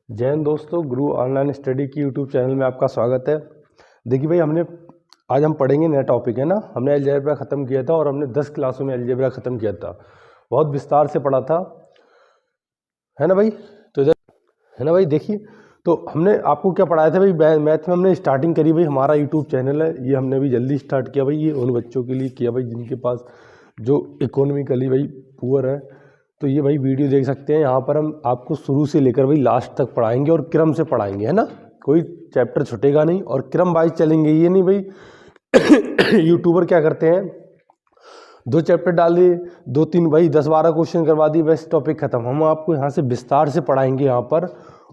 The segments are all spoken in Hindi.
जय हिंद दोस्तों, गुरु ऑनलाइन स्टडी की यूट्यूब चैनल में आपका स्वागत है। देखिए भाई, आज हम पढ़ेंगे नया टॉपिक है ना। हमने अलजेब्रा ख़त्म किया था और हमने 10 क्लासों में अलजेब्रा ख़त्म किया था, बहुत विस्तार से पढ़ा था, है ना भाई। तो इधर है ना भाई, देखिए तो हमने आपको क्या पढ़ाया था भाई। मैथ में हमने स्टार्टिंग करी भाई। हमारा यूट्यूब चैनल है, ये हमने भी जल्दी स्टार्ट किया भाई। ये उन बच्चों के लिए किया भाई जिनके पास जो इकोनॉमिकली भाई पुअर है। तो ये भाई वीडियो देख सकते हैं। यहाँ पर हम आपको शुरू से लेकर भाई लास्ट तक पढ़ाएंगे और क्रम से पढ़ाएंगे, है ना। कोई चैप्टर छूटेगा नहीं और क्रम वाइज चलेंगे। ये नहीं भाई यूट्यूबर क्या करते हैं, 2 चैप्टर डाल दिए, 2-3 भाई 10-12 क्वेश्चन करवा दिए, बस टॉपिक खत्म। हम आपको यहाँ से विस्तार से पढ़ाएंगे यहाँ पर,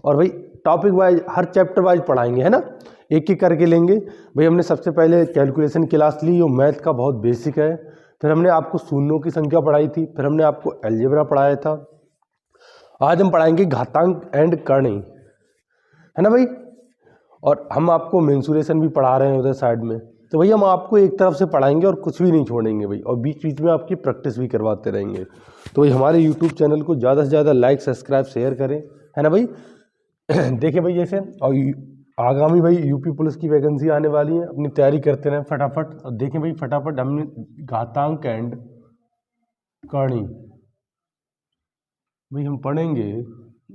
और भाई टॉपिक वाइज हर चैप्टर वाइज पढ़ाएंगे, है ना। एक एक करके लेंगे भाई। हमने सबसे पहले कैलकुलेशन क्लास ली, जो मैथ का बहुत बेसिक है। फिर हमने आपको शून्यों की संख्या पढ़ाई थी। फिर हमने आपको अलजेब्रा पढ़ाया था। आज हम पढ़ाएंगे घातांक एंड करणीय, है ना भाई। और हम आपको मेंसुरेशन भी पढ़ा रहे हैं उधर साइड में। तो भाई हम आपको एक तरफ से पढ़ाएंगे और कुछ भी नहीं छोड़ेंगे भाई, और बीच बीच में आपकी प्रैक्टिस भी करवाते रहेंगे। तो भाई हमारे यूट्यूब चैनल को ज़्यादा से ज़्यादा लाइक, सब्सक्राइब, शेयर करें, है ना भाई। देखिए भाई, जैसे और आगामी भाई यूपी पुलिस की वैकेंसी आने वाली है, अपनी तैयारी करते रहें फटाफट। और देखें भाई फटाफट, हमने घातांक एंड करणीय भाई हम पढ़ेंगे,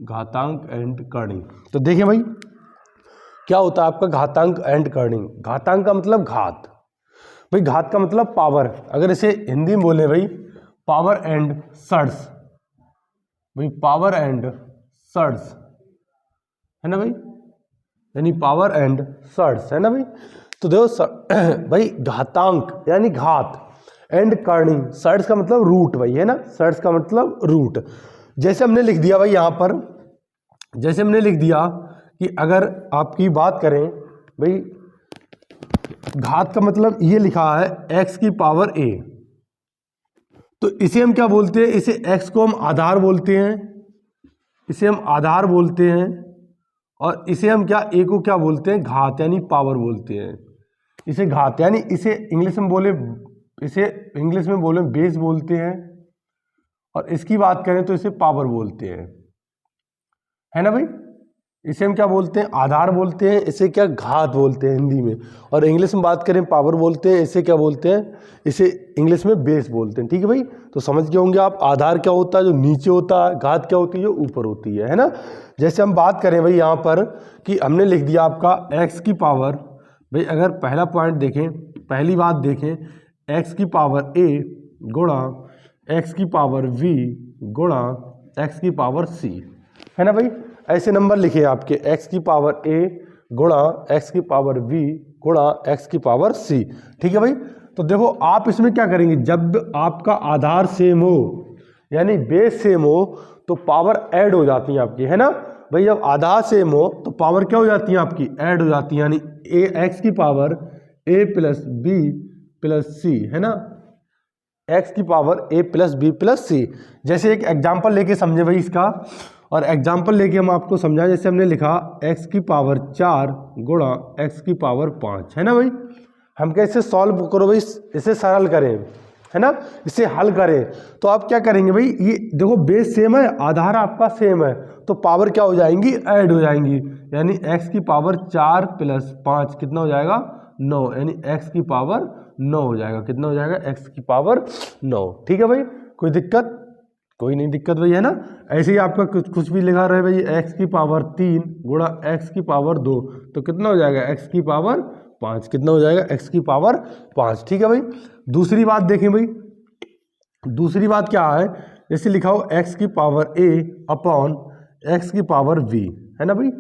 घातांक एंड करणीय। तो देखें भाई क्या होता है आपका घातांक एंड करणीय। घातांक का मतलब घात भाई, घात का मतलब पावर। अगर इसे हिंदी में बोले भाई, पावर एंड सर्स भाई, पावर एंड सर्स, है ना भाई, यानी पावर एंड सर्स, है ना भाई। तो देखो भाई, घातांक यानी घात, एंड करणीय, सर्स का मतलब रूट भाई, है ना। सर्स का मतलब रूट। जैसे हमने लिख दिया भाई यहाँ पर, जैसे हमने लिख दिया कि अगर आपकी बात करें भाई, घात का मतलब ये लिखा है x की पावर a। तो इसे हम क्या बोलते हैं, इसे x को हम आधार बोलते हैं, इसे हम आधार बोलते हैं। और इसे हम क्या, a को क्या बोलते हैं, घात यानी पावर बोलते हैं। इसे घात यानी इसे इंग्लिश में बोले, इसे इंग्लिश में बोले बेस बोलते हैं। और इसकी बात करें तो इसे पावर बोलते हैं, है ना भाई। इसे हम क्या बोलते हैं, आधार बोलते हैं। इसे क्या, घात बोलते हैं हिंदी में। और इंग्लिश में बात करें पावर बोलते हैं। इसे क्या बोलते हैं, इसे इंग्लिश में बेस बोलते हैं। ठीक है भाई, तो समझ गए होंगे आप। आधार क्या होता है, जो नीचे होता है। घात क्या होती है, जो ऊपर होती है ना। जैसे हम बात करें भाई यहाँ पर कि हमने लिख दिया आपका x की पावर भाई, अगर पहला पॉइंट देखें, पहली बात देखें, x की पावर a गुणा x की पावर v गुणा x की पावर c, है ना भाई। ऐसे नंबर लिखे आपके, x की पावर a गुणा x की पावर v गुणा x की पावर c। ठीक है भाई। तो देखो आप इसमें क्या करेंगे, जब आपका आधार सेम हो यानी बेस सेम हो तो पावर ऐड हो जाती है आपकी, है ना भाई। जब आधार सेम हो तो पावर क्या हो जाती है आपकी, ऐड हो जाती है। यानी x की power a plus b plus c, है ना। x की power a plus b plus c। जैसे एक एग्जाम्पल लेके समझे भाई इसका, और एग्जाम्पल लेके हम आपको समझाएं। जैसे हमने लिखा x की पावर 4 गुणा x की पावर 5, है ना भाई। हम कैसे सॉल्व करो भाई, इसे सरल करें, है ना, इसे हल करें। तो आप क्या करेंगे भाई, ये देखो बेस सेम है, आधार आपका सेम है, तो पावर क्या हो जाएंगी, ऐड हो जाएंगी। यानी x की पावर 4 प्लस 5 कितना हो जाएगा, 9, यानी x की पावर 9 हो जाएगा। कितना हो जाएगा, x की पावर 9। ठीक है भाई, कोई दिक्कत, कोई नहीं दिक्कत भाई, है ना। ऐसे ही आपका कुछ भी लिखा रहे भाई, x की पावर 3 गुणा x की पावर 2, तो कितना हो जाएगा, x की पावर 5। कितना हो जाएगा, x की पावर 5। ठीक है भाई। दूसरी बात देखें भाई, दूसरी बात क्या है, जैसे लिखा हो x की पावर a अपॉन x की पावर v, है ना भाई।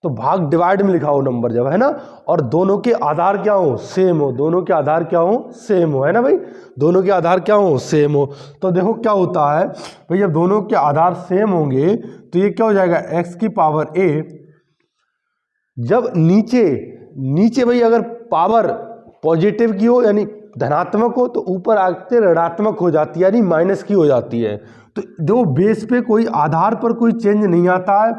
तो भाग डिवाइड में लिखा हो नंबर जब, है ना, और दोनों के आधार क्या हो, सेम हो। दोनों के आधार क्या हो, सेम हो, है ना भाई। दोनों के आधार क्या हो, सेम हो। तो देखो क्या होता है भाई, जब दोनों के आधार सेम होंगे तो ये क्या हो जाएगा, x की पावर a। जब नीचे भाई अगर पावर पॉजिटिव की हो यानी धनात्मक हो, तो ऊपर आते ऋणात्मक हो जाती है, यानी माइनस की हो जाती है। तो जो बेस पे कोई आधार पर कोई चेंज नहीं आता है,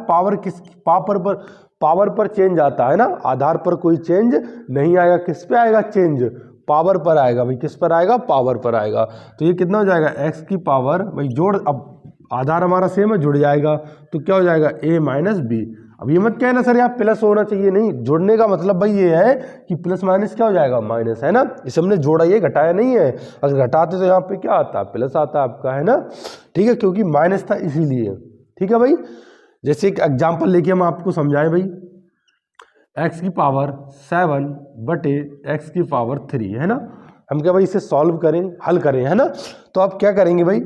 पावर पर चेंज आता है ना। आधार पर कोई चेंज नहीं आएगा, किस पे आएगा चेंज, पावर पर आएगा भाई। किस पर आएगा, पावर पर आएगा। तो ये कितना हो जाएगा, x की पावर भाई जोड़, अब आधार हमारा सेम है, जुड़ जाएगा, तो क्या हो जाएगा a माइनस बी। अब ये मत कहना सर यहाँ प्लस होना चाहिए, नहीं, जोड़ने का मतलब भाई ये है कि प्लस माइनस क्या हो जाएगा, माइनस, है ना। इसे हमने जोड़ा, ये घटाया नहीं है। अगर घटाते तो यहाँ पे क्या आता है, प्लस आता है आपका, है ना। ठीक है, क्योंकि माइनस था इसीलिए। ठीक है भाई, जैसे एक एग्जाम्पल लेके हम आपको समझाएं भाई, x की पावर 7 बटे x की पावर 3, है ना। हम क्या भाई इसे सॉल्व करें, हल करें, है ना। तो आप क्या करेंगे भाई,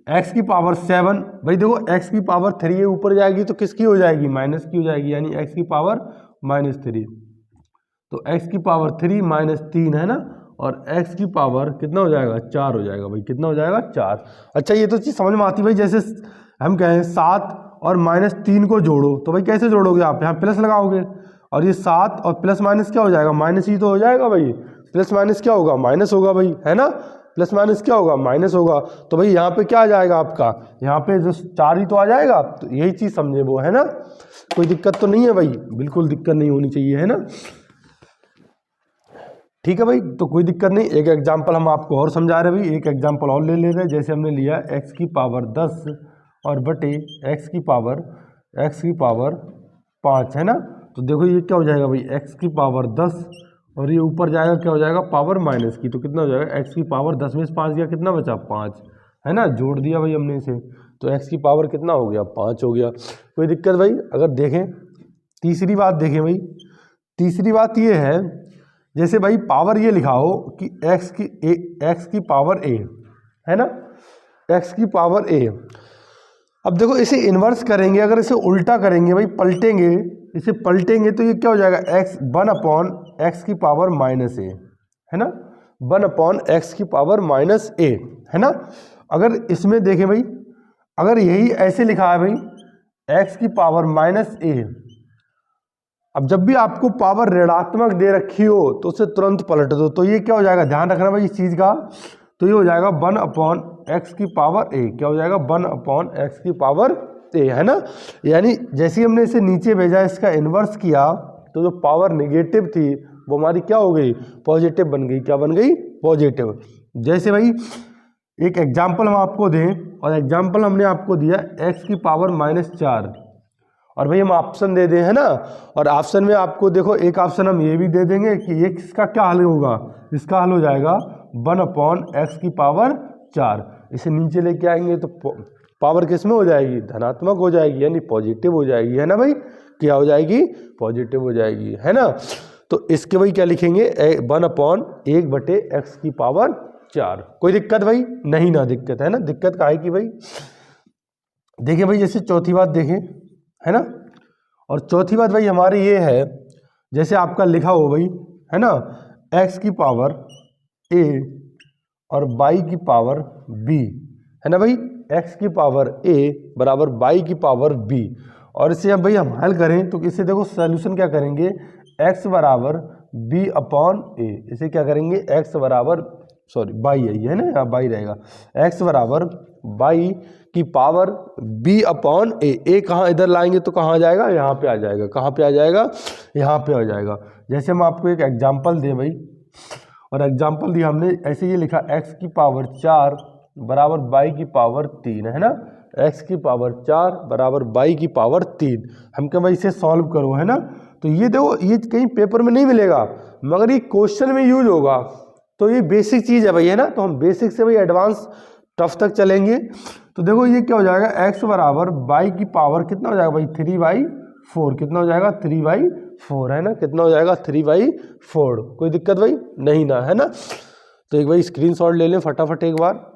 x की पावर 7, भाई देखो x की पावर 3 ये ऊपर जाएगी तो किसकी हो जाएगी, माइनस की हो जाएगी, यानी x की पावर -3। तो x की पावर 3 -3, है ना, और x की पावर कितना हो जाएगा, 4 हो जाएगा भाई, कितना हो जाएगा, 4। अच्छा, ये तो चीज़ समझ में आती भाई, जैसे हम कहें 7 और -3 को जोड़ो, तो भाई कैसे जोड़ोगे आप, यहाँ प्लस लगाओगे, और ये 7 और प्लस माइनस क्या हो जाएगा, माइनस ही तो हो जाएगा भाई, प्लस माइनस क्या होगा, माइनस होगा भाई, है ना, प्लस माइनस क्या होगा, माइनस होगा। तो भाई यहाँ पे क्या आ जाएगा आपका, यहाँ पे जो 4 ही तो आ जाएगा। तो यही चीज़ समझे वो, है ना, कोई दिक्कत तो नहीं है भाई, बिल्कुल दिक्कत नहीं होनी चाहिए, है ना। ठीक है भाई, तो कोई दिक्कत नहीं। एक एग्जाम्पल हम आपको और समझा रहे हैं भाई, एक एग्जाम्पल और ले रहे हैं। जैसे हमने लिया x की पावर 10 और बटे x की पावर 5, है ना। तो देखो ये क्या हो जाएगा भाई, x की पावर 10 और ये ऊपर जाएगा, क्या हो जाएगा, पावर माइनस की, तो कितना हो जाएगा, x की पावर 10 में से 5 गया, कितना बचा, 5, है ना, जोड़ दिया भाई हमने इसे, तो x की पावर कितना हो गया, 5 हो गया। कोई दिक्कत भाई। अगर देखें तीसरी बात, देखें भाई, तीसरी बात ये है, जैसे भाई पावर ये लिखा हो कि x की पावर a, है ना, x की पावर a। अब देखो इसे इन्वर्स करेंगे, अगर इसे उल्टा करेंगे भाई, पलटेंगे, इसे पलटेंगे तो ये क्या हो जाएगा, x की पावर -a, है ना, 1/x की पावर -a, है ना। अगर इसमें देखें भाई, अगर यही ऐसे लिखा है भाई, x की पावर -a, अब जब भी आपको पावर ऋणात्मक दे रखी हो तो उसे तुरंत पलट दो, तो ये क्या हो जाएगा, ध्यान रखना भाई इस चीज़ का, तो ये हो जाएगा 1/x की पावर a, क्या हो जाएगा, 1/x की पावर a, है ना। यानी जैसे ही हमने इसे नीचे भेजा, इसका इन्वर्स किया, तो जो पावर नेगेटिव थी वो हमारी क्या हो गई, पॉजिटिव बन गई, क्या बन गई, पॉजिटिव। जैसे भाई एक एग्जाम्पल हम आपको दें, और एग्जाम्पल हमने आपको दिया x की पावर -4, और भाई हम ऑप्शन दे दें, है ना, और ऑप्शन में आपको देखो एक ऑप्शन हम ये भी दे देंगे कि ये किसका क्या हल होगा, इसका हल हो जाएगा 1/x की पावर 4। इसे नीचे लेके आएंगे तो पावर किस में हो जाएगी, धनात्मक हो जाएगी, यानी पॉजिटिव हो जाएगी, है ना भाई, क्या हो जाएगी, पॉजिटिव हो जाएगी, है ना। तो इसके भाई क्या लिखेंगे, 1/1/x की पावर 4। कोई दिक्कत भाई, नहीं ना दिक्कत, है ना, दिक्कत का है कि भाई देखिए भाई, जैसे चौथी बात देखें, है ना, और चौथी बात भाई हमारी ये है, जैसे आपका लिखा हो भाई, है ना, x की पावर a और y की पावर b, है ना भाई, x की पावर a बराबर y की पावर b, और इसे अब भाई हम हल करें तो इसे देखो सॉल्यूशन क्या करेंगे, x बराबर b/a, इसे क्या करेंगे, x बराबर बाई है ना, यहाँ बाई रहेगा, x बराबर बाई की पावर b/a, कहाँ इधर लाएंगे तो कहाँ आ जाएगा, यहाँ पे आ जाएगा, कहाँ पे आ जाएगा, यहाँ पे आ जाएगा। जैसे हम आपको एक एग्जांपल दें भाई, और एग्जांपल दिया हमने, ऐसे ये लिखा x की पावर 4 बराबर y की पावर 3, है ना, x की पावर 4 बराबर y की पावर 3। हम क्या भाई इसे सॉल्व करो, है ना। तो ये देखो, ये कहीं पेपर में नहीं मिलेगा, मगर ये क्वेश्चन में यूज होगा, तो ये बेसिक चीज़ है भाई, है ना। तो हम बेसिक से भाई एडवांस टफ तक चलेंगे। तो देखो ये क्या हो जाएगा, x बराबर y की पावर कितना हो जाएगा भाई, 3/4, कितना हो जाएगा, 3/4, है ना, कितना हो जाएगा, 3/4। कोई दिक्कत भाई नहीं ना, है ना। तो एक भाई स्क्रीनशॉट ले लें फटाफट एक बार।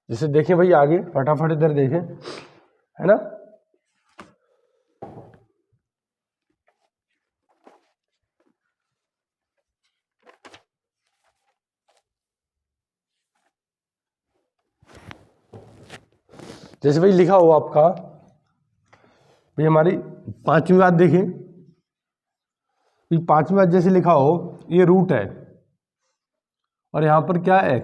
जैसे देखें भाई आगे फटाफट इधर देखें, है ना। जैसे भाई लिखा हो आपका, भाई हमारी पांचवी बात देखें, पांचवी बात जैसे लिखा हो ये रूट है और यहाँ पर क्या है x,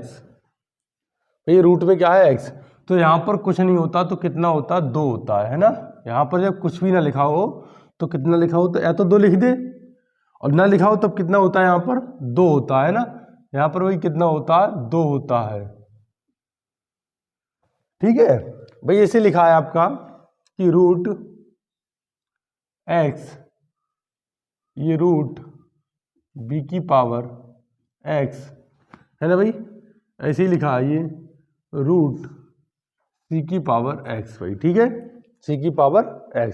भाई रूट में क्या है x, तो यहाँ पर कुछ नहीं होता तो कितना होता है 2 होता है ना। यहाँ पर जब कुछ भी ना लिखा हो तो कितना लिखा हो, तो या तो 2 लिख दे, और ना लिखा हो तब कितना होता है यहाँ पर 2 होता है ना। यहाँ पर भाई कितना होता है 2 होता है, ठीक है भाई। ऐसे लिखा है आपका कि रूट x, ये रूट b की पावर x है ना भाई, ऐसे ही लिखा है ये रूट c की पावर x भाई, ठीक है, c की पावर x।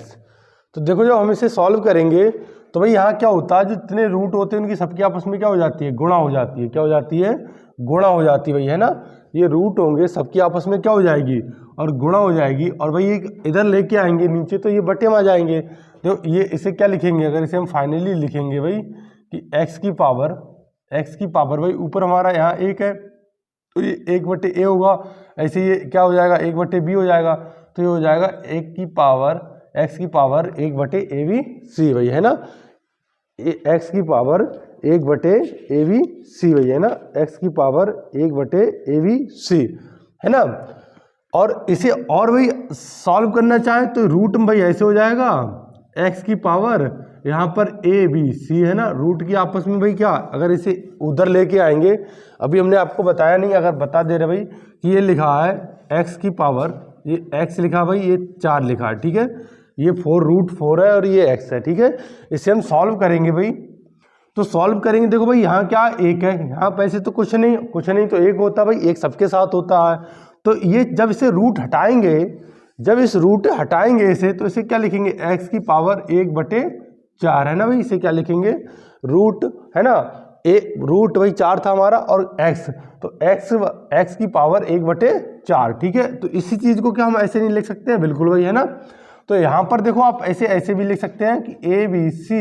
तो देखो जब हम इसे सॉल्व करेंगे तो भाई यहाँ क्या होता है, जो जितने रूट होते हैं उनकी सबकी आपस में क्या हो जाती है, गुणा हो जाती है। क्या हो जाती है, गुणा हो जाती है भाई, है ना। ये रूट होंगे सबकी आपस में क्या हो जाएगी, और गुणा हो जाएगी, और भाई एक इधर लेके आएंगे नीचे तो ये बटे में आ जाएंगे। तो ये इसे क्या लिखेंगे, अगर इसे हम फाइनली लिखेंगे भाई कि x की पावर भाई ऊपर हमारा यहाँ 1 है तो ये 1/a होगा, ऐसे ये क्या हो जाएगा 1/b हो जाएगा, तो ये हो जाएगा x की पावर 1/abc भाई, है ना। x की पावर 1/abc भाई, है ना, x की पावर 1/abc है ना। और इसे और भाई सॉल्व करना चाहे तो रूट में भाई ऐसे हो जाएगा, x की पावर यहाँ पर abc है ना, रूट की आपस में भाई क्या, अगर इसे उधर लेके आएंगे, अभी हमने आपको बताया नहीं, अगर बता दे रहे भाई कि ये लिखा है x की पावर, ये x लिखा भाई, ये 4 लिखा है, ठीक है, ये 4√4 है और ये x है, ठीक है। इसे हम सॉल्व करेंगे भाई, तो सॉल्व करेंगे, देखो भाई यहाँ क्या 1 है, यहाँ पैसे तो कुछ नहीं तो 1 होता भाई, 1 सबके साथ होता है। तो ये जब इसे रूट हटाएंगे, जब इस रूट हटाएंगे इसे, तो इसे क्या लिखेंगे, x की पावर 1/4 है ना भाई, इसे क्या लिखेंगे रूट, है ना, रूट भाई 4 था हमारा और x, तो x की पावर 1/4, ठीक है। तो इसी चीज को क्या हम ऐसे नहीं लिख सकते हैं, बिल्कुल भाई, है ना। तो यहाँ पर देखो आप ऐसे भी लिख सकते हैं कि abc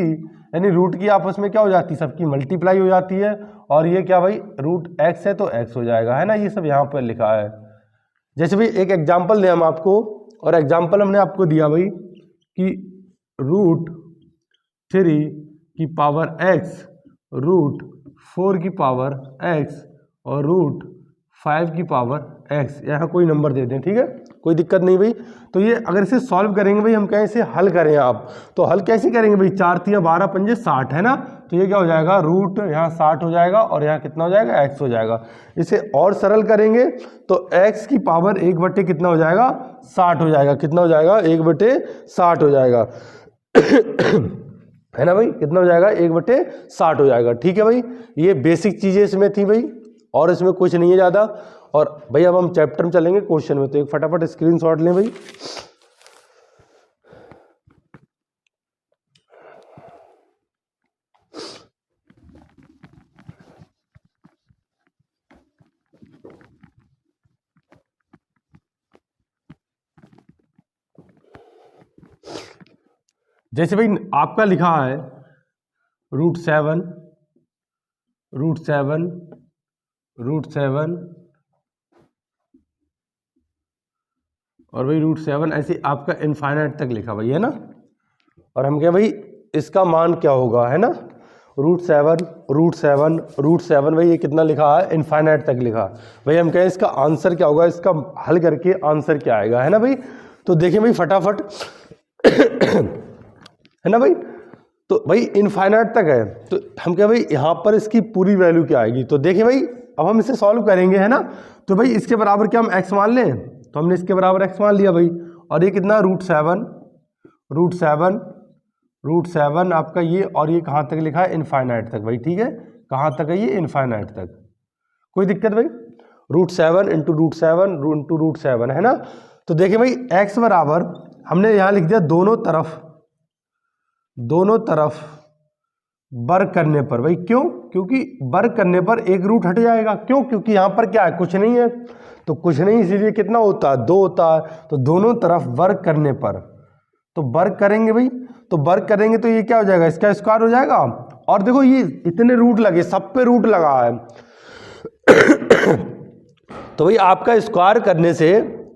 यानी रूट की आपस में क्या हो जाती है, सबकी मल्टीप्लाई हो जाती है, और ये क्या भाई रूट x है तो x हो जाएगा, है ना। ये सब यहाँ पर लिखा है। जैसे भाई एक एग्जाम्पल दें हम आपको, और एग्जाम्पल हमने आपको दिया भाई कि √3 की पावर x, √4 की पावर x और √5 की पावर x, यहाँ कोई नंबर दे दें, ठीक है, कोई दिक्कत नहीं भाई। तो ये अगर इसे सॉल्व करेंगे भाई, हम कहें इसे हल करें आप, तो हल कैसे करेंगे भाई, 4 × 3 = 12 × 5 = 60 है ना। तो ये क्या हो जाएगा, रूट यहाँ 60 हो जाएगा और यहाँ कितना हो जाएगा, x हो जाएगा। इसे और सरल करेंगे तो x की पावर 1 कितना हो जाएगा, 60 हो जाएगा, कितना हो जाएगा 1/60 हो जाएगा है ना भाई, कितना हो जाएगा 1/60 हो जाएगा, ठीक है भाई। ये बेसिक चीजें इसमें थी भाई, और इसमें कुछ नहीं है ज़्यादा। और भाई अब हम चैप्टर में चलेंगे क्वेश्चन में, तो एक फटाफट स्क्रीनशॉट लें भाई। जैसे भाई आपका लिखा है √7 और भाई √7 ऐसे आपका इनफाइनाइट तक लिखा भाई, है ना। और हम कहें भाई इसका मान क्या होगा, है ना, √7 भाई ये कितना लिखा है, इनफाइनाइट तक लिखा भाई। हम कहें इसका आंसर क्या होगा, इसका हल करके आंसर क्या आएगा, है ना भाई। तो देखिए भाई फटाफट है ना भाई, तो भाई इनफाइनाइट तक है, तो हम कहें भाई यहाँ पर इसकी पूरी वैल्यू क्या आएगी। तो देखिए भाई अब हम इसे सॉल्व करेंगे, है ना। तो भाई इसके बराबर क्या हम x मान लें, तो हमने इसके बराबर x मान लिया भाई, और ये कितना √7 आपका ये, और ये कहाँ तक लिखा है, इनफाइनाइट तक भाई, ठीक है, कहाँ तक है ये, इनफाइनाइट तक, कोई दिक्कत भाई। √7 × √7 है ना। तो देखिए भाई x बराबर हमने यहाँ लिख दिया दोनों तरफ वर्ग करने पर भाई, क्यों, क्योंकि वर्ग करने पर एक रूट हट जाएगा, क्यों, क्योंकि यहाँ पर क्या है, कुछ नहीं है, तो कुछ नहीं, इसीलिए कितना होता है, 2 होता है। तो दोनों तरफ वर्ग करने पर, तो वर्ग करेंगे भाई, तो वर्ग करेंगे तो ये क्या हो जाएगा, इसका स्क्वायर हो जाएगा। और देखो ये इतने रूट लगे, सब पे रूट लगा है तो भाई आपका स्क्वायर करने से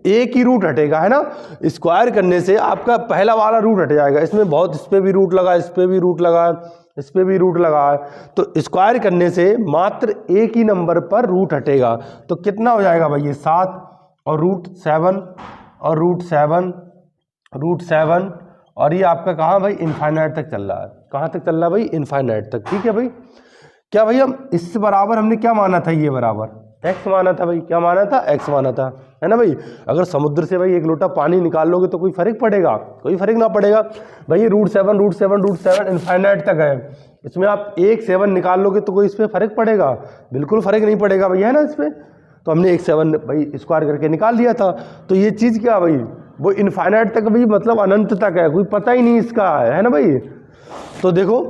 एक ही रूट हटेगा, है ना। स्क्वायर करने से आपका पहला वाला रूट हट जाएगा। इसमें बहुत, इस पे भी रूट लगा, इस पे भी रूट लगा, इस पे भी रूट लगा है, तो स्क्वायर करने से मात्र एक ही नंबर पर रूट हटेगा। तो कितना हो जाएगा भाई, ये 7 और √7 और √7 और ये आपका कहाँ भाई, इनफाइनाइट तक चल रहा है। कहाँ तक चल रहा है भाई, इनफाइनाइट तक। ठीक है भाई, क्या भाई हम इससे बराबर हमने क्या माना था, ये बराबर x माना था भाई। क्या माना था, x माना था, है ना भाई। अगर समुद्र से भाई एक लोटा पानी निकाल लोगे तो कोई फर्क पड़ेगा, कोई फर्क ना पड़ेगा भाई। √7 इनफाइनाइट तक है, इसमें आप 7 निकाल लोगे तो कोई इस पर फर्क पड़ेगा, बिल्कुल फर्क नहीं पड़ेगा भैया, है ना। इस पर तो हमने 7 भाई स्क्वायर करके निकाल लिया था। तो ये चीज़ क्या भाई, वो इनफाइनाइट तक भाई, मतलब अनंत तक है, कोई पता ही नहीं इसका, है ना भाई। तो देखो,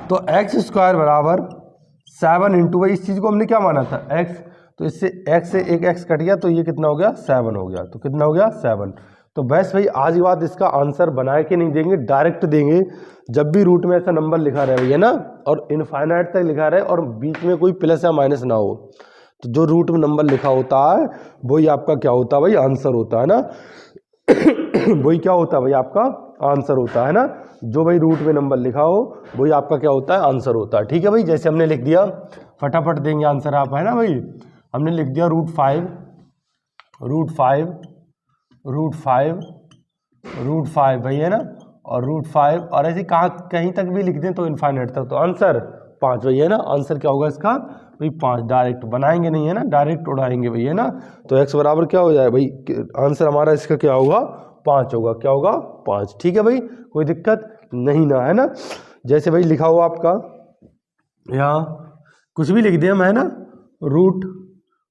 तो x² बराबर 7 इंटू भाई, इस चीज़ को हमने क्या माना था, x, तो इससे x से एक x कट गया, तो ये कितना हो गया, 7 हो गया। तो कितना हो गया, 7। तो बस भाई आज ही बात, इसका आंसर बनाए के नहीं देंगे, डायरेक्ट देंगे। जब भी रूट में ऐसा नंबर लिखा रहे भैया ना, और इनफाइनाइट तक लिखा रहे और बीच में कोई प्लस या माइनस ना हो, तो जो रूट में नंबर लिखा होता है वही आपका क्या होता है भाई, आंसर होता है ना। वही क्या होता है भाई, आपका आंसर होता है ना। जो भाई रूट में नंबर लिखा हो वही आपका क्या होता है, आंसर होता है। ठीक है भाई, जैसे हमने लिख दिया, फटाफट देंगे आंसर आप, है ना भाई। हमने लिख दिया √5 भाई, है ना, और √5 और ऐसे कहीं तक भी लिख दें तो इनफाइनाइट तक, तो आंसर 5 भाई, है ना। आंसर क्या होगा इसका भाई, 5। डायरेक्ट बनाएंगे नहीं, है ना, डायरेक्ट उड़ाएंगे भाई, है ना। तो x बराबर क्या हो जाए भाई, आंसर हमारा इसका क्या होगा, 5 होगा। क्या होगा, 5। ठीक है भाई, कोई दिक्कत नहीं ना, है ना। जैसे भाई लिखा हुआ आपका यहाँ कुछ भी लिख दिया हम, है ना,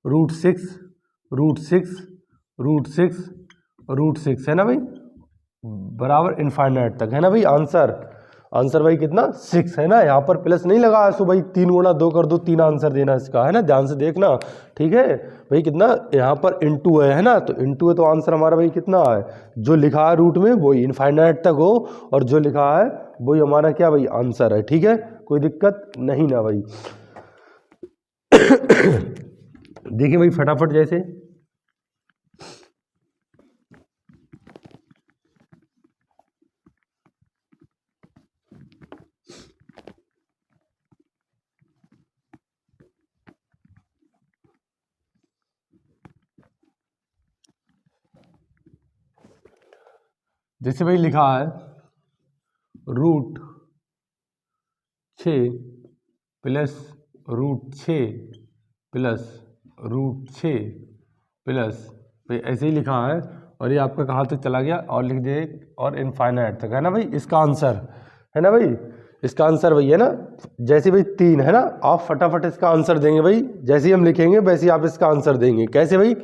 √6 है ना भाई, बराबर इनफाइनाइट तक, है ना भाई। आंसर भाई कितना, 6 है ना। यहाँ पर प्लस नहीं लगा है, सो भाई 3 × 2 कर दो, 3 आंसर देना इसका, है ना, ध्यान से देखना। ठीक है भाई, कितना यहाँ पर इंटू है ना, तो इंटू है, तो आंसर हमारा भाई कितना है, जो लिखा है रूट में वही इनफाइनाइट तक हो, और जो लिखा है वही हमारा क्या भाई, आंसर है। ठीक है, कोई दिक्कत नहीं ना भाई। देखिए भाई फटाफट, जैसे भाई लिखा है √6 प्लस √6 प्लस √6 प्लस, भाई ऐसे ही लिखा है, और ये आपका कहाँ तक चला गया, और लिख दे, और इनफाइनाइट तक, है ना भाई। इसका आंसर, है ना भाई, इसका आंसर भाई, है ना। जैसे भाई 3 है ना, आप फटाफट इसका आंसर देंगे भाई, जैसे ही हम लिखेंगे वैसे ही आप इसका आंसर देंगे। कैसे भाई,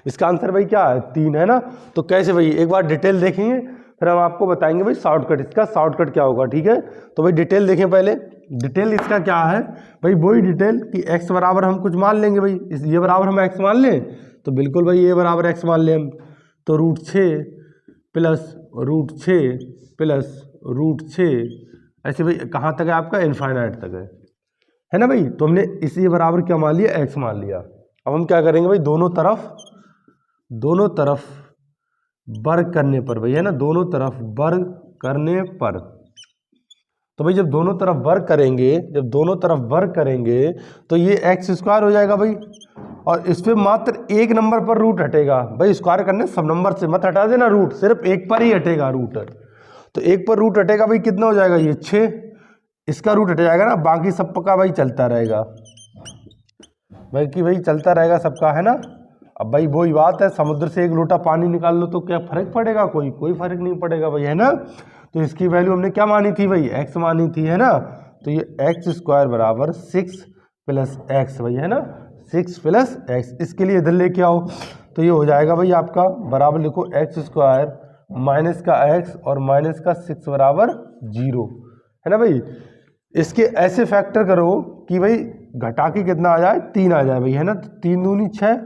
इसका आंसर भाई क्या है, 3 है ना। तो कैसे भाई, एक बार डिटेल देखेंगे, फिर हम आपको बताएंगे भाई शॉर्टकट, इसका शॉर्टकट क्या होगा। ठीक है, तो भाई डिटेल देखें पहले। डिटेल इसका क्या है भाई, वही डिटेल कि x बराबर हम कुछ मान लेंगे भाई, ये बराबर हम x मान लें, तो बिल्कुल भाई ये बराबर x मान लें हम, तो √6 प्लस √6 ऐसे भाई कहाँ तक है आपका, इनफाइनाइट तक है ना भाई। तो हमने इसी बराबर क्या मान लिया, x मान लिया। अब हम क्या करेंगे भाई, दोनों तरफ वर्ग करने पर भाई, है ना, दोनों तरफ वर्ग करने पर, तो भाई जब दोनों तरफ वर्ग करेंगे तो ये x² हो जाएगा भाई, और इस पे मात्र एक नंबर पर रूट हटेगा भाई। स्क्वायर करने सब नंबर से मत हटा देना रूट, सिर्फ एक पर ही हटेगा रूट, तो एक पर रूट हटेगा भाई, कितना हो जाएगा, ये 6, इसका रूट हट जाएगा ना, बाकी सबका भाई चलता रहेगा, भाई चलता रहेगा सबका, है ना। अब भाई वही बात है, समुद्र से एक लोटा पानी निकाल लो तो क्या फर्क पड़ेगा, कोई फर्क नहीं पड़ेगा भाई, है ना। तो इसकी वैल्यू हमने क्या मानी थी भाई, x मानी थी, है ना। तो ये x² बराबर 6 + x भाई, है ना, 6 + x। इसके लिए इधर लेके आओ, तो ये हो जाएगा भाई आपका, बराबर लिखो x² माइनस का x और माइनस का 6 बराबर 0, है ना भाई। इसके ऐसे फैक्टर करो कि भाई घटा के कितना आ जाए, 3 आ जाए भाई, है ना। तो 3 दूनी 6,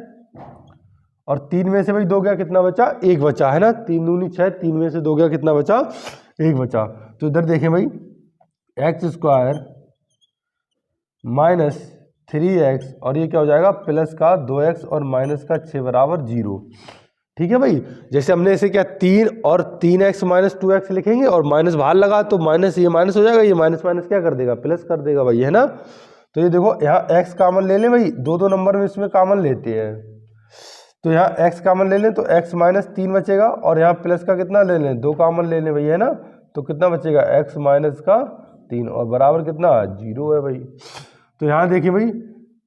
और 3 में से भाई 2 गया, कितना बचा, 1 बचा, है ना। 3 दूनी 6, 3 में से 2 गया, कितना बचा, 1 बचा। तो इधर देखें भाई, x² माइनस 3x, और ये क्या हो जाएगा, प्लस का 2x और माइनस का 6 बराबर 0, ठीक है भाई। जैसे हमने ऐसे क्या 3 और 3x माइनस 2x लिखेंगे और माइनस बाहर लगा तो माइनस ये माइनस हो जाएगा, ये माइनस माइनस क्या कर देगा, प्लस कर देगा भाई, है ना। तो ये देखो यहाँ x कॉमन ले लें भाई, दो नंबर में इसमें कॉमन लेते हैं, तो यहाँ x कॉमन ले लें तो x माइनस 3 बचेगा और यहाँ प्लस का कितना ले लें, 2 कॉमन ले लें भाई, है ना। तो कितना बचेगा, x माइनस का 3 और बराबर कितना 0 है भाई। तो यहाँ देखिए भाई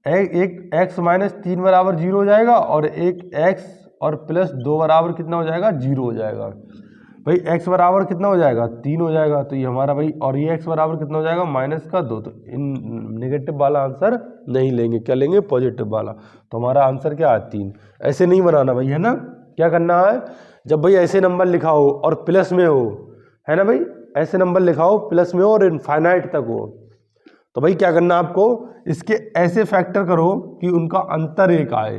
एक x माइनस 3 बराबर 0 हो जाएगा और एक x और प्लस 2 बराबर कितना हो जाएगा, 0 हो जाएगा भाई। x बराबर कितना हो जाएगा, 3 हो जाएगा, तो ये हमारा भाई, और ये x बराबर कितना हो जाएगा, माइनस का 2। तो इन नेगेटिव वाला आंसर नहीं लेंगे, क्या लेंगे, पॉजिटिव वाला। तो हमारा आंसर क्या है, 3। ऐसे नहीं बनाना भाई, है ना। क्या करना है, जब भाई ऐसे नंबर लिखा हो और प्लस में हो, है ना भाई, ऐसे नंबर लिखा हो प्लस में हो और इनफाइनाइट तक हो, तो भाई क्या करना आपको, इसके ऐसे फैक्टर करो कि उनका अंतर 1 आए।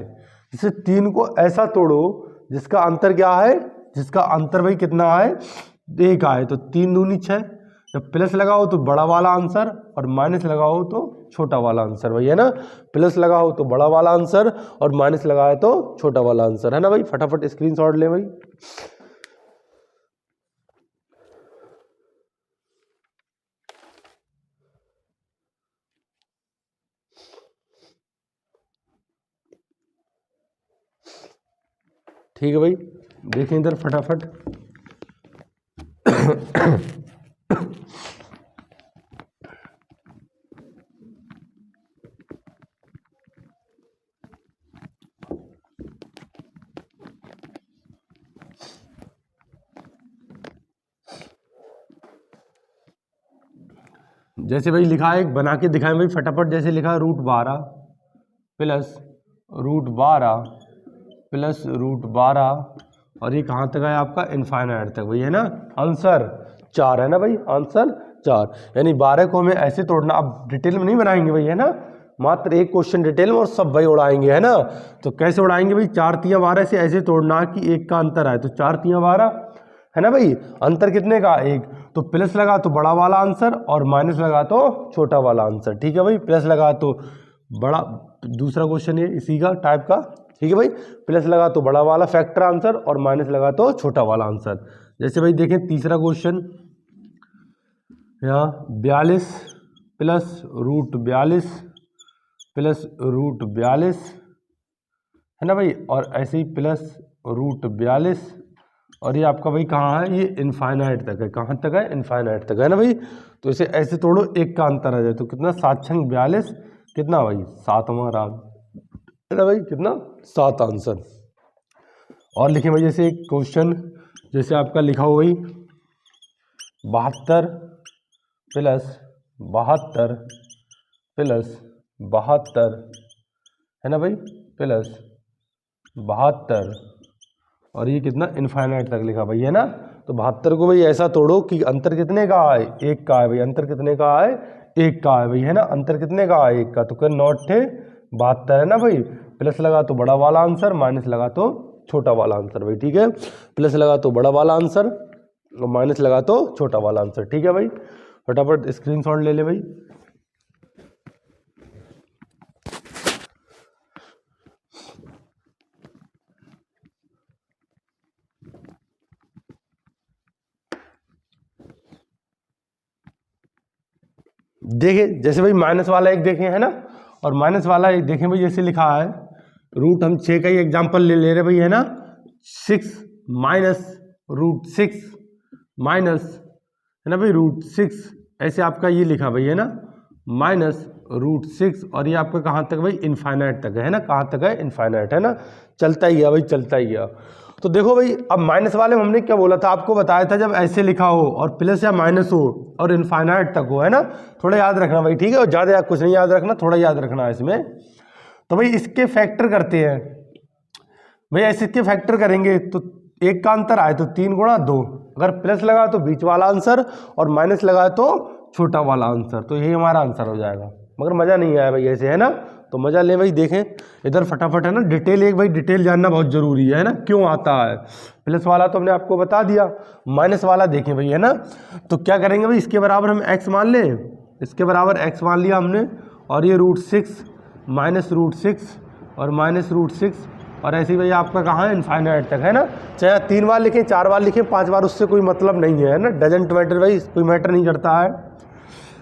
जैसे 3 को ऐसा तोड़ो जिसका अंतर क्या है, जिसका अंतर भाई कितना आए, 1 आए। तो 3 दूनी 6, जब प्लस लगाओ तो बड़ा वाला आंसर और माइनस लगाओ तो छोटा वाला आंसर भाई, है ना। प्लस लगाओ तो बड़ा वाला आंसर और माइनस लगाए तो छोटा वाला आंसर, है ना भाई। फटाफट स्क्रीनशॉट ले भाई। ठीक है भाई, देखें इधर फटाफट। जैसे भाई लिखा है, बना के दिखाएं भाई फटाफट। जैसे लिखा है √12 प्लस √12 प्लस √12 और ये कहाँ तक है आपका, इनफाइनाइट तक भाई, है ना। आंसर 4 है ना भाई, आंसर 4। यानी 12 को हमें ऐसे तोड़ना, अब डिटेल में नहीं बनाएंगे भाई, है ना, मात्र एक क्वेश्चन डिटेल में और सब भाई उड़ाएंगे, है ना। तो कैसे उड़ाएंगे भाई, 4 तियां 12 से ऐसे तोड़ना कि 1 का अंतर आए। तो 4 तियां 12, है ना भाई, अंतर कितने का, 1। तो प्लस लगा तो बड़ा वाला आंसर और माइनस लगा तो छोटा वाला आंसर, ठीक है भाई। प्लस लगा तो बड़ा, दूसरा क्वेश्चन ये इसी का टाइप का, ठीक है भाई। प्लस लगा तो बड़ा वाला फैक्टर आंसर और माइनस लगा तो छोटा वाला आंसर। जैसे भाई देखें तीसरा क्वेश्चन, यहाँ 42 प्लस √42 प्लस √42, है ना भाई, और ऐसे ही प्लस √42 और ये आपका भाई कहाँ है, ये इनफाइनाइट तक है। कहाँ तक है, इनफाइनाइट तक, है ना भाई। तो इसे ऐसे तोड़ो, 1 का अंतर आ जाए तो कितना, 7 छंग 42, कितना भाई, 7 हमारा, है ना भाई, कितना, 7 आंसर। और लिखें भाई जैसे एक क्वेश्चन, जैसे आपका लिखा हो भाई 72 प्लस 72 प्लस 72, है ना भाई, प्लस 72 और ये कितना, इनफाइनाइट तक लिखा भाई, है ना। तो 72 को भाई ऐसा तोड़ो कि अंतर कितने का आए, 1 का है भाई, अंतर कितने का आए, 1 का है भाई, है ना। अंतर कितने का आए, 1 का, तो क्या 9 × 72, है ना भाई। प्लस लगा तो बड़ा वाला आंसर, माइनस लगा तो छोटा वाला आंसर भाई, ठीक है। प्लस लगा तो बड़ा वाला आंसर और माइनस लगा तो छोटा वाला आंसर, ठीक है भाई। फटाफट स्क्रीनशॉट ले ले भाई। देखिए जैसे भाई माइनस वाला एक देखें, है ना, और माइनस वाला एक देखें भाई, जैसे लिखा है रूट, हम 6 का ही एग्जांपल ले रहे भाई, है ना। 6 माइनस √6 माइनस, है ना भाई, √6, ऐसे आपका ये लिखा भाई, है ना, माइनस √6 और ये आपका कहाँ तक भाई, इनफाइनाइट तक है ना। कहाँ तक है, इनफाइनाइट, है ना, चलता ही गया भाई, चलता ही गया। तो देखो भाई अब माइनस वाले में हमने क्या बोला था, आपको बताया था जब ऐसे लिखा हो और प्लस या माइनस हो और इनफाइनाइट तक हो, है ना। थोड़ा याद रखना भाई, ठीक है, और ज़्यादा कुछ नहीं याद रखना, थोड़ा याद रखना है इसमें। तो भाई इसके फैक्टर करते हैं भाई, ऐसे इसके फैक्टर करेंगे तो 1 का अंतर आए तो 3 × 2, अगर प्लस लगा तो बीच वाला आंसर और माइनस लगा तो छोटा वाला आंसर, तो यही हमारा आंसर हो जाएगा। मगर मज़ा नहीं आया भाई ऐसे, है ना। तो मज़ा ले भाई, देखें इधर फटाफट, है ना, डिटेल एक भाई, डिटेल जानना बहुत ज़रूरी है ना, क्यों आता है। प्लस वाला तो हमने आपको बता दिया, माइनस वाला देखें भाई, है ना। तो क्या करेंगे भाई, इसके बराबर हम x मान लें, इसके बराबर x मान लिया हमने, और ये √6 माइनस √6 और माइनस √6 और ऐसे ही भाई आपका कहाँ है इनफाइनाइट तक, है ना। चाहे 3 बार लिखें, 4 बार लिखें, 5 बार, उससे कोई मतलब नहीं है ना, डजेंट मैटर भाई, कोई मैटर नहीं करता है।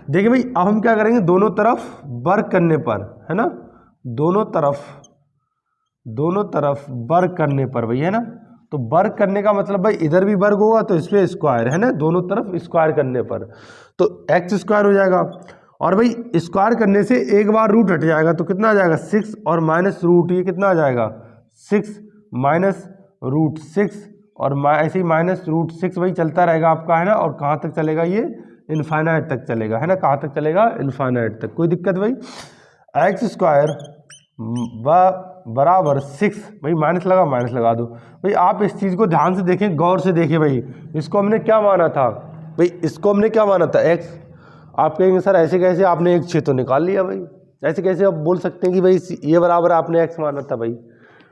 देखिए भाई अब हम क्या करेंगे, दोनों तरफ वर्क करने पर, है ना, दोनों तरफ वर्क करने पर भाई, है ना। तो वर्क करने का मतलब भाई इधर भी वर्क होगा तो इस पर स्क्वायर, है ना, दोनों तरफ स्क्वायर करने पर तो एक्स स्क्वायर हो जाएगा। और भाई स्क्वायर करने से एक बार रूट हट जाएगा तो कितना आ जाएगा 6 और माइनस रूट, ये कितना आ जाएगा 6 माइनस रूट 6 और ऐसे ही माइनस रूट 6 भाई चलता रहेगा आपका, है ना। और कहाँ तक चलेगा ये, इनफाइनाइट तक चलेगा, है ना। कहाँ तक चलेगा, इनफाइनाइट तक, कोई दिक्कत भाई। एक्स स्क्वायर बराबर 6 भाई, माइनस लगा दो भाई। आप इस चीज़ को ध्यान से देखें, गौर से देखें भाई, इसको हमने क्या माना था भाई, इसको हमने क्या माना था एक्स। आप कहेंगे सर ऐसे कैसे, आपने एक 6 तो निकाल लिया भाई, ऐसे कैसे आप बोल सकते हैं कि भाई ये बराबर आपने एक्स माना था भाई।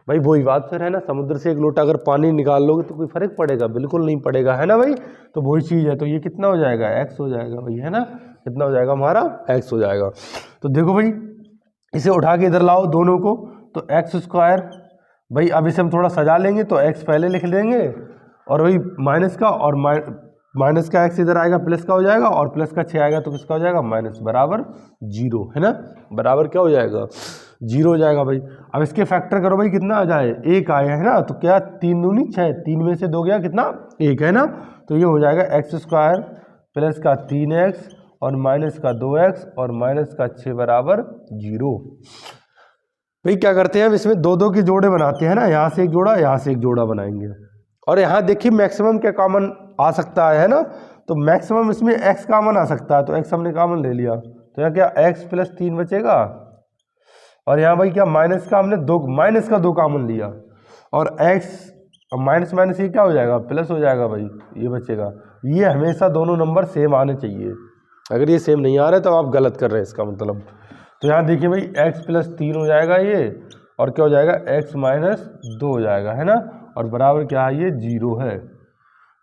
भाई वही बात फिर, है ना, समुद्र से एक लोटा अगर पानी निकाल लोगे तो कोई फर्क पड़ेगा, बिल्कुल नहीं पड़ेगा, है ना भाई। तो वही चीज़ है, तो ये कितना हो जाएगा एक्स हो जाएगा भाई, है ना, कितना हो जाएगा हमारा एक्स हो जाएगा। तो देखो भाई इसे उठा के इधर लाओ दोनों को, तो एक्स स्क्वायर भाई, अब इसे हम थोड़ा सजा लेंगे तो एक्स पहले लिख देंगे और भाई माइनस का, और माइनस का एक्स इधर आएगा, प्लस का हो जाएगा, और प्लस का 6 आएगा तो किसका हो जाएगा माइनस, बराबर 0, है ना, बराबर क्या हो जाएगा 0 हो जाएगा भाई। अब इसके फैक्टर करो भाई, कितना आ जाए 1 आया, है ना, तो क्या 3 दूनी 6, 3 में से 2 गया कितना 1, है ना। तो ये हो जाएगा एक्स स्क्वायर प्लस का 3x और माइनस का 2x और माइनस का 6 बराबर 0। भाई क्या करते हैं हम इसमें 2 की जोड़े बनाते हैं ना, यहाँ से एक जोड़ा, यहाँ से एक जोड़ा बनाएंगे। और यहाँ देखिए मैक्सिमम क्या कॉमन आ सकता है ना, तो मैक्सिमम इसमें x कॉमन आ सकता है, तो x हमने कॉमन ले लिया, तो यहाँ क्या x प्लस 3 बचेगा। और यहाँ भाई क्या माइनस का हमने 2 कॉमन लिया, और x माइनस माइनस ये क्या हो जाएगा प्लस हो जाएगा भाई, ये बचेगा। ये हमेशा दोनों नंबर सेम आने चाहिए, अगर ये सेम नहीं आ रहे तो आप गलत कर रहे हैं इसका मतलब। तो यहाँ देखिए भाई x प्लस 3 हो जाएगा ये, और क्या हो जाएगा x माइनस 2 हो जाएगा, है ना, और बराबर क्या है ये 0 है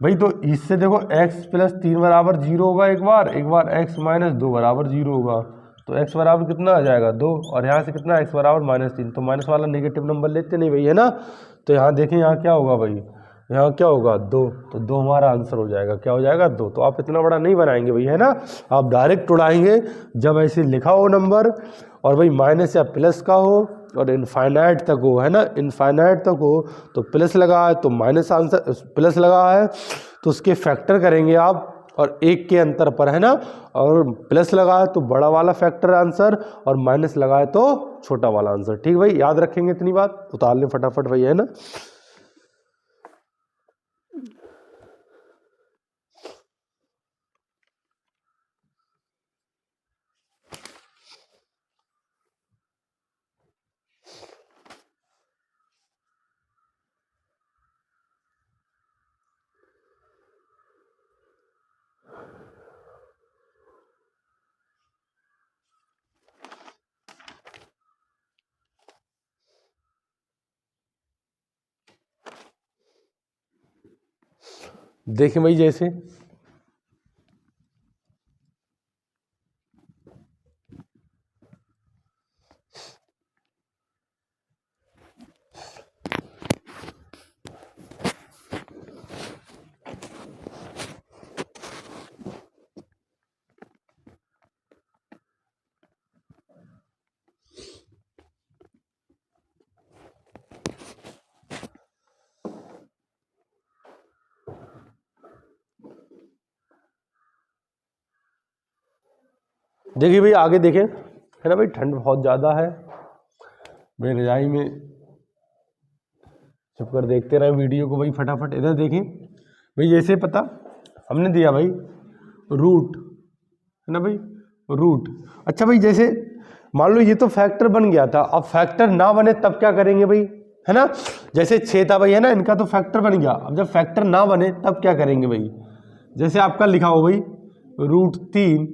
भाई। तो इससे देखो x प्लस 3 बराबर 0 होगा एक बार x माइनस 2 बराबर 0 होगा, तो x बराबर कितना आ जाएगा 2, और यहाँ से कितना x बराबर माइनस 3, तो माइनस वाला नेगेटिव नंबर लेते नहीं भाई, है ना। तो यहाँ देखें यहाँ क्या होगा भाई, यहाँ क्या होगा 2, तो 2 हमारा आंसर हो जाएगा, क्या हो जाएगा 2। तो आप इतना बड़ा नहीं बनाएंगे भाई, है ना, आप डायरेक्ट उड़ाएंगे जब ऐसे लिखा हो नंबर, और भाई माइनस या प्लस का हो और इनफाइनाइट तक हो, है ना, इनफाइनाइट तक हो तो प्लस लगा है तो माइनस आंसर, प्लस लगा है तो उसके फैक्टर करेंगे आप, और 1 के अंतर पर, है ना, और प्लस लगा है तो बड़ा वाला फैक्टर आंसर, और माइनस लगा है तो छोटा वाला आंसर। ठीक भाई, याद रखेंगे इतनी बात, उतार लें फटाफट भाई, है ना। देखें भाई जैसे देखिए भाई आगे देखें, है ना भाई, ठंड बहुत ज़्यादा है, मैं रजाई में छुप कर देखते रहे वीडियो को भाई। फटाफट इधर देखें भाई, जैसे पता हमने दिया भाई रूट, है ना भाई, रूट। अच्छा भाई जैसे मान लो ये तो फैक्टर बन गया था, अब फैक्टर ना बने तब क्या करेंगे भाई, है ना। जैसे 6 था भाई, है ना, इनका तो फैक्टर बन गया, अब जब फैक्टर ना बने तब क्या करेंगे भाई। जैसे आपका लिखा हो भाई √3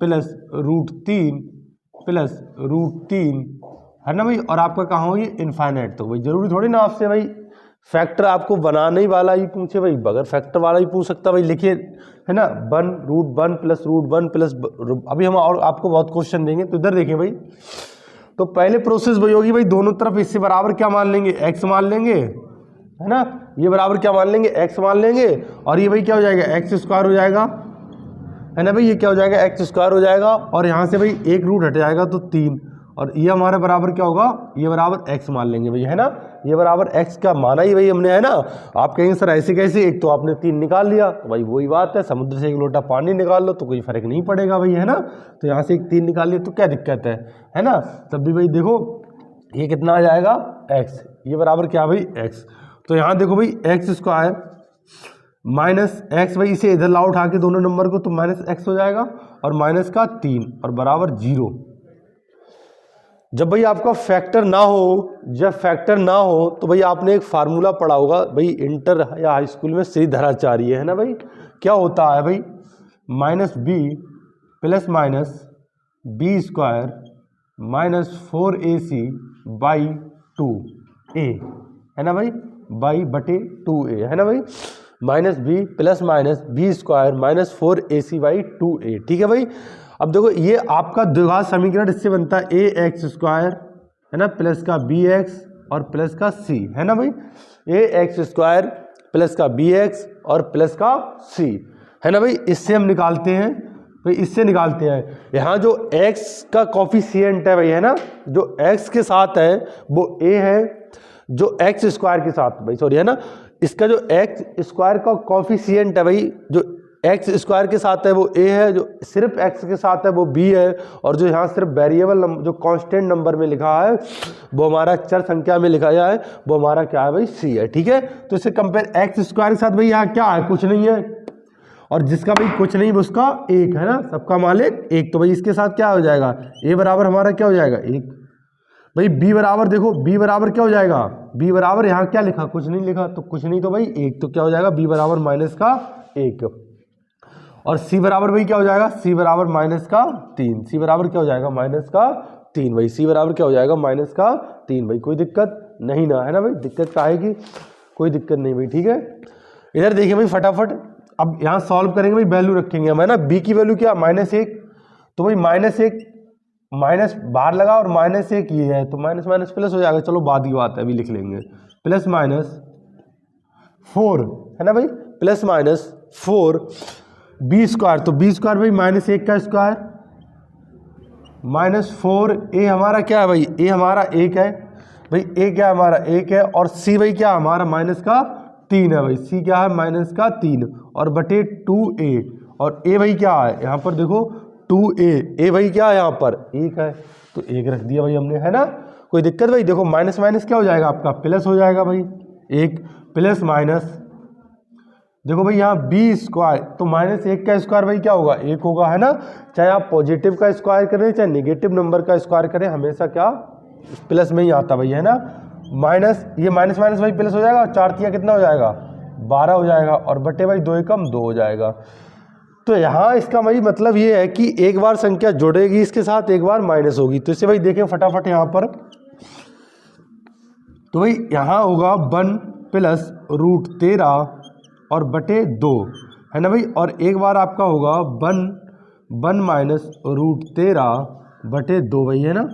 प्लस √3 प्लस √3, है ना भाई, और आपका कहाँ हो ये इनफाइनाइट। तो भाई जरूरी थोड़ी ना आपसे भाई फैक्टर आपको बनाने ही वाला ही पूछे भाई, बगैर फैक्टर वाला ही पूछ सकता भाई। लिखिए, है ना, 1 √1 प्लस √1 प्लस, अभी हम और आपको बहुत क्वेश्चन देंगे। तो इधर देखें भाई, तो पहले प्रोसेस वही होगी भाई, दोनों तरफ इससे बराबर क्या मान लेंगे, x मान लेंगे, है ना, ये बराबर क्या मान लेंगे, x मान लेंगे, और ये भाई क्या हो जाएगा, एक्स स्क्वायर हो जाएगा, है ना भाई, ये क्या हो जाएगा, एक्स स्क्वायर हो जाएगा, और यहाँ से भाई एक रूट हट जाएगा तो 3, और ये हमारे बराबर क्या होगा, ये बराबर x मान लेंगे भाई, है ना, ये बराबर x का माना ही भाई हमने, है ना। आप कहेंगे सर ऐसे कैसे, एक तो आपने 3 निकाल लिया, तो भाई वही बात है, समुद्र से एक लोटा पानी निकाल लो तो कोई फर्क नहीं पड़ेगा भाई, है ना। तो यहाँ से एक 3 निकाल लिया तो क्या दिक्कत है ना। तब भी भाई देखो ये कितना आ जाएगा, x, ये बराबर क्या भाई, x। तो यहाँ देखो भाई एक्स स्क्वायर माइनस एक्स, भाई इसे इधर ला उठा के दोनों नंबर को, तो माइनस एक्स हो जाएगा, और माइनस का 3 और बराबर 0। जब भाई आपका फैक्टर ना हो, जब फैक्टर ना हो तो भाई आपने एक फार्मूला पढ़ा होगा भाई इंटर या हाई स्कूल में, श्रीधराचार्य, है ना भाई। क्या होता है भाई, minus B plus minus B square minus 4ac by 2a, है ना भाई, बाई बटे 2a, है ना भाई, minus B plus minus B square minus 4ac by 2a, ठीक है भाई। अब देखो ये आपका द्विघात समीकरण इससे बनता है ए एक्स स्क्वायर, है ना, प्लस का बी एक्स और प्लस का सी, है ना भाई, ए एक्स स्क्वायर प्लस का बी एक्स और प्लस का सी, है ना भाई। इससे हम निकालते हैं भाई, इससे निकालते हैं, यहाँ जो x का कॉफिशिएंट है भाई, है ना, जो x के साथ है वो a है, जो x स्क्वायर के साथ भाई, सॉरी, है ना, इसका जो x स्क्वायर का कॉफिशिएंट है भाई, जो x स्क्वायर के साथ है वो a है, जो सिर्फ x के साथ है वो b है, और जो यहाँ सिर्फ वेरिएबल जो कांस्टेंट नंबर में लिखा है वो हमारा चर संख्या में लिखा गया है, वो हमारा क्या है भाई, c है, ठीक है। तो इससे कंपेयर x स्क्वायर के साथ भाई यहाँ क्या है, कुछ नहीं है, और जिसका भाई कुछ नहीं उसका 1 है ना, सबका मालिक 1, तो भाई इसके साथ क्या हो जाएगा, a बराबर हमारा क्या हो जाएगा 1, भाई b बराबर देखो, b बराबर क्या हो जाएगा, b बराबर यहाँ क्या लिखा, कुछ नहीं लिखा, तो कुछ नहीं तो भाई 1, तो क्या हो जाएगा b बराबर माइनस का 1, और c बराबर भाई क्या हो जाएगा, c बराबर माइनस का 3, c बराबर क्या हो जाएगा, माइनस का 3, भाई c बराबर क्या हो जाएगा, माइनस का 3, भाई कोई दिक्कत नहीं ना, है ना भाई, दिक्कत क्या आएगी, कोई दिक्कत नहीं भाई, ठीक है। इधर देखिए भाई फटाफट, अब यहाँ सॉल्व करेंगे भाई, वैल्यू रखेंगे हम, है ना, b की वैल्यू क्या, -1, तो भाई -1 माइनस बाहर लगा और -1 ये है, तो माइनस माइनस प्लस हो जाएगा, चलो बाद की बात है, अभी लिख लेंगे, प्लस माइनस 4, है ना भाई, प्लस माइनस 4 बी स्क्वायर, तो बी स्क्वायर भाई -1 का स्क्वायर माइनस 4, ए हमारा क्या है भाई, ए हमारा 1 है भाई, ए क्या है हमारा 1 है, और सी भाई क्या हमारा माइनस का 3 है भाई, सी क्या है माइनस का 3, और बटे 2a, और ए भाई क्या है यहाँ पर देखो 2a, ए भाई क्या है यहाँ पर 1 है, तो 1 रख दिया भाई हमने, है ना, कोई दिक्कत भाई। देखो माइनस माइनस क्या हो जाएगा आपका, प्लस हो जाएगा भाई, 1 प्लस माइनस, देखो भाई यहाँ बी स्क्वायर, तो -1 का स्क्वायर भाई क्या होगा, 1 होगा, है ना, चाहे आप पॉजिटिव का स्क्वायर करें चाहे नेगेटिव नंबर का स्क्वायर करें, हमेशा क्या प्लस में ही आता भाई, है ना, माइनस, ये माइनस माइनस भाई प्लस हो जाएगा, 4 तिया कितना हो जाएगा 12 हो जाएगा, और बटे भाई 2 एकम 2 हो जाएगा। तो यहाँ इसका भाई मतलब ये है कि एक बार संख्या जुड़ेगी इसके साथ, एक बार माइनस होगी, तो इसे भाई देखें फटाफट यहाँ पर, तो भाई यहाँ होगा 1 प्लस √13 और बटे 2, है ना भाई, और एक बार आपका होगा 1 माइनस √13 बटे 2 भाई, है ना।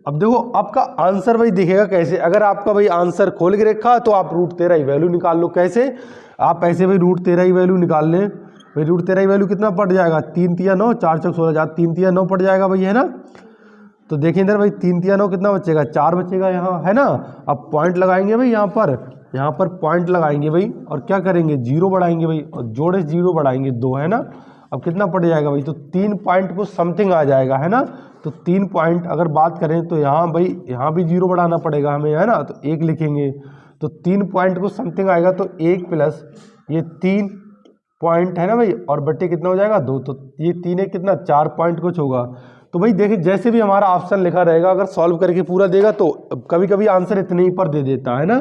अब देखो आपका आंसर भाई दिखेगा कैसे, अगर आपका भाई आंसर खोल के रखा तो आप √13 ही वैल्यू निकाल लो, कैसे, आप ऐसे भाई √13 ही वैल्यू निकाल लें भाई, √13 ही वैल्यू कितना पड़ जाएगा, 3 तिया 9, 4 चौक 16, 3 तिया 9 पड़ जाएगा भाई, है ना। तो देखिए इधर भाई 3 तिया 9 कितना बचेगा, 4 बचेगा यहाँ, है ना। अब पॉइंट लगाएंगे भाई यहाँ पर पॉइंट लगाएंगे भाई, और क्या करेंगे 0 बढ़ाएंगे भाई, और जोड़े 0 बढ़ाएंगे 2, है ना। अब कितना पड़ जाएगा भाई, तो 3 पॉइंट को समथिंग आ जाएगा, है ना। तो 3 पॉइंट अगर बात करें तो यहाँ भाई यहाँ भी 0 बढ़ाना पड़ेगा हमें, है ना, तो 1 लिखेंगे, तो 3 पॉइंट को समथिंग आएगा, तो 1 प्लस ये 3 पॉइंट, है ना भाई, और बट्टे कितना हो जाएगा 2, तो ये 3 1 कितना 4 पॉइंट कुछ होगा। तो भाई देखिए जैसे भी हमारा ऑप्शन लिखा रहेगा, अगर सॉल्व करके पूरा देगा तो कभी कभी आंसर इतने ही पर दे देता है ना,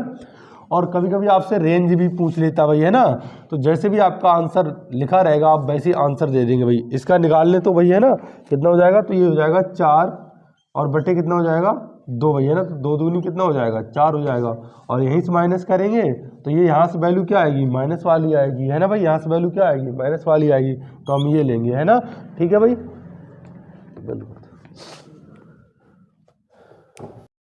और कभी कभी आपसे रेंज भी पूछ लेता भाई, है ना। तो जैसे भी आपका आंसर लिखा रहेगा आप वैसे ही आंसर दे देंगे भाई। इसका निकाल लें तो भाई, है ना, कितना हो जाएगा, तो ये हो जाएगा 4 और बटे कितना हो जाएगा 2 भाई, है ना, तो 2 दूनी कितना हो जाएगा 4 हो जाएगा, और यहीं से माइनस करेंगे तो ये यहाँ से वैल्यू क्या आएगी, माइनस वाली आएगी, है ना भाई, यहाँ से वैल्यू क्या आएगी, माइनस वाली आएगी, तो हम ये लेंगे, है ना, ठीक है भाई।